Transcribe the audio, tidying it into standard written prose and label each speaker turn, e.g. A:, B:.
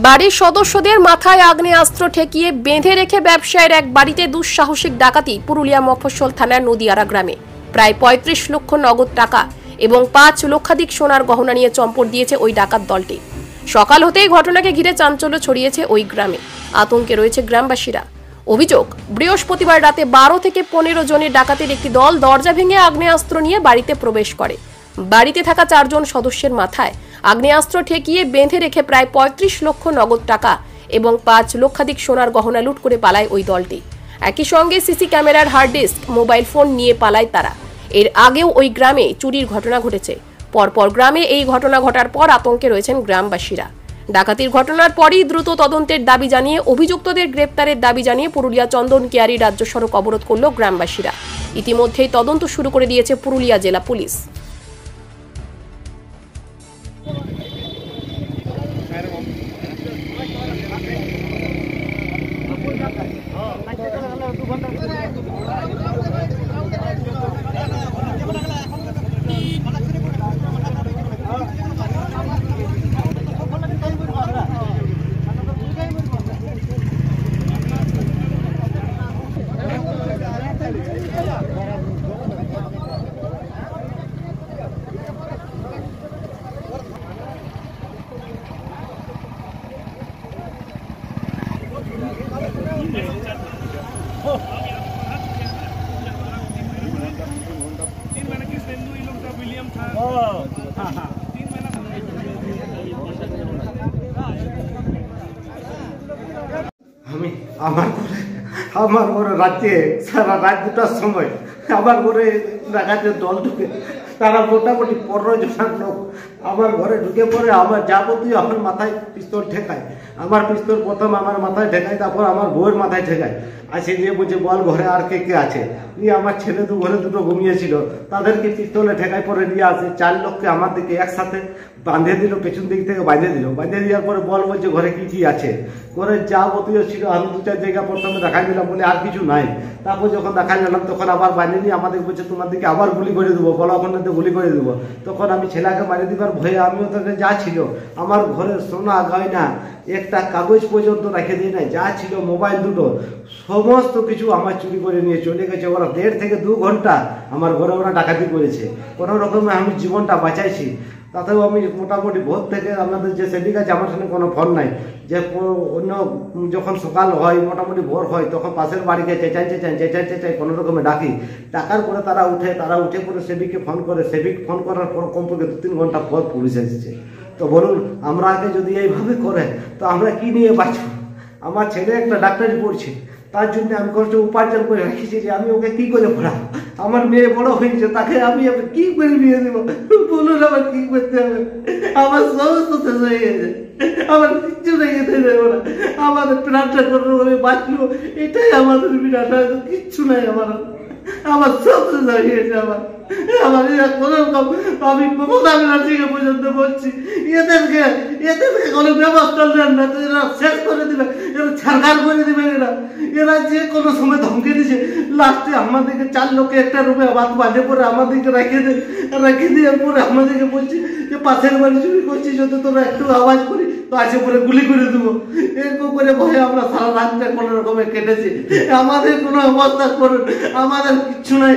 A: বাড়ির সদস্যদের মাথায় আগ্নেয়াস্ত্র ঠেকিয়ে বেঁধে রেখে ব্যবসায়ের এক বাড়িতে দুঃসাহসিক ডাকাতি পুরুলিয়া মফস্বল থানার নদিয়ারা গ্রামে। প্রায় ৩৫ লক্ষ নগদ টাকা এবং ৫ লক্ষাধিক সোনার গহনা নিয়ে চম্পট দিয়েছে ওই ডাকাত দলটি। সকাল হতেই ঘটনাকে ঘিরে চাঞ্চল্য ছড়িয়েছে ওই গ্রামে। আতঙ্কে রয়েছে গ্রামবাসীরা। অভিযোগ, বৃহস্পতিবার রাতে ১২ থেকে ১৫ জনের ডাকাতের একটি দল দরজা ভেঙে আগ্নেয়াস্ত্র নিয়ে বাড়িতে প্রবেশ করে। বাড়িতে থাকা ৪ জন সদস্যের মাথায় আগ্নেয়াস্ত্র ঠেকিয়ে বেঁধে রেখে প্রায় ৩৫ লক্ষ নগদ টাকা এবং ৫ লক্ষাধিক সোনার গহনা লুট করে পালায় ওই দলটি। একই সঙ্গে সিসি ক্যামেরার হার্ড ডিস্ক, মোবাইল ফোন নিয়ে পালায় তারা। এর আগেও ওই গ্রামে চুরির ঘটনা ঘটেছে। পরপর গ্রামে এই ঘটনা ঘটার পর আতঙ্কে রয়েছেন গ্রামবাসীরা। ডাকাতির ঘটনার পরই দ্রুত তদন্তের দাবি জানিয়ে অভিযুক্তদের গ্রেপ্তারের দাবি জানিয়ে পুরুলিয়া চন্দন কিয়ারি রাজ্য সড়ক অবরোধ করল গ্রামবাসীরা। ইতিমধ্যেই তদন্ত শুরু করে দিয়েছে পুরুলিয়া জেলা পুলিশ।
B: আমি আমার ঘরে রাতে সারা রাত 2টার সময় আমার ঘরে ডাকাতের দল ঢুকে, তারা মোটামুটি 15 জন লোক আমার ঘরে ঢুকে পড়ে আমার যাবতীয় আমার মাথায় পিস্তল ঠেকায়। আমার পিস্তল প্রথম আমার মাথায় ঠেকায়, তারপর আমার বউয়ের মাথায় ঠেকায়। আসে দিয়ে বলছে, বল ঘরে আর কে কে আছে। নিয়ে আমার ছেলে তো ঘরে দুটো ঘুমিয়েছিল, তাদেরকে পিস্তলে ঠেকায় পরে নিয়ে আসে। 4 লোককে আমার দিকে একসাথে বাঁধে দিল, পেছন দিক থেকে বাঁধে দিল। বাঁধে দেওয়ার পরে বল বলছে ঘরে কি কি আছে। ঘরে যাবতীয় ছিল, আমি 2-4 জায়গা প্রথমে দেখাই দিলাম, বলে আর কিছু নাই। তারপর যখন দেখাই দিলাম তখন আবার বাঁধে দিয়ে আমাদের বলছে তোমার দিকে আবার গুলি করে দেবো, বলো ওখানে গুলি করে দেবো। তখন আমি ছেলেকে মারি দিবার ভয়ে আমিও তাকে যা ছিল আমার ঘরের সোনা গয়না একটা কাগজ পর্যন্ত রেখে দিই নাই, যা ছিল মোবাইল দুটো সমস্ত কিছু আমার চুরি করে নিয়ে চলে গেছে। ওরা 1.5 থেকে 2 ঘন্টা আমার ঘরে ওরা ডাকাতি করেছে। কোনো রকমে আমি জীবনটা বাঁচাইছি। তাতেও আমি মোটামুটি ভোর থেকে আমাদের যে সেদিক আছে, আমার সঙ্গে কোনো ফোন নাই যে অন্য যখন সকাল হয় মোটামুটি ভোর হয় তখন পাশের বাড়িকে চেঁচাই কোনো রকমে ডাকি। ডাকার পরে তারা উঠে পরে সেবিককে ফোন করে। সেবিক ফোন করার পর কমপক্ষে 2-3 ঘন্টা পর পুলিশ এসেছে। তো বলুন, আমরা আগে যদি এইভাবে করে তো আমরা কি নিয়ে বাঁচব? আমার ছেলে একটা ডাক্তারি পড়ছে, তার জন্য আমি কষ্ট উপার্জন করে রেখেছি যে আমি ওকে কি করে পড়াবো। আমার মেয়ে বড় হয়েছে, তাকে আমি কি করে বিয়ে দেবো? বলুন আমার কি করতে হবে? আমার সমস্ত শেষ হয়ে গেছে, আমার কিচ্ছু রেখে দেবো না। আমাদের প্রাণটা কোনো ভাবে বাঁচলো, এটাই আমাদের বিরাট, কিচ্ছু নাই আমার সব শেষ হয়ে গেছে। আমার আমি মমতাকে পর্যন্ত বলছি, এদেরকে কোনো ব্যবস্থা নেন না, এরা শেষ করে দিবে, এরা ছাড়খাড় করে দিবে। এরা যে কোনো সময় ধমকে দিচ্ছে। লাস্টে আমাদেরকে 4 লোকে একটা রুমে বাঁধে পরে আমাদেরকে রেখে দিয়ে পরে আমাদেরকে বলছি যে পাশের বাড়ি চুরি করছি, যদি তোরা একটু আওয়াজ করি তো আছে পরে গুলি করে দেবো। এরকম করে ভয়ে আমরা সারা রাতটা কোনো রকমে কেটেছি। আমাদের কোনো অবস্থা করুন, আমাদের কিচ্ছু নাই।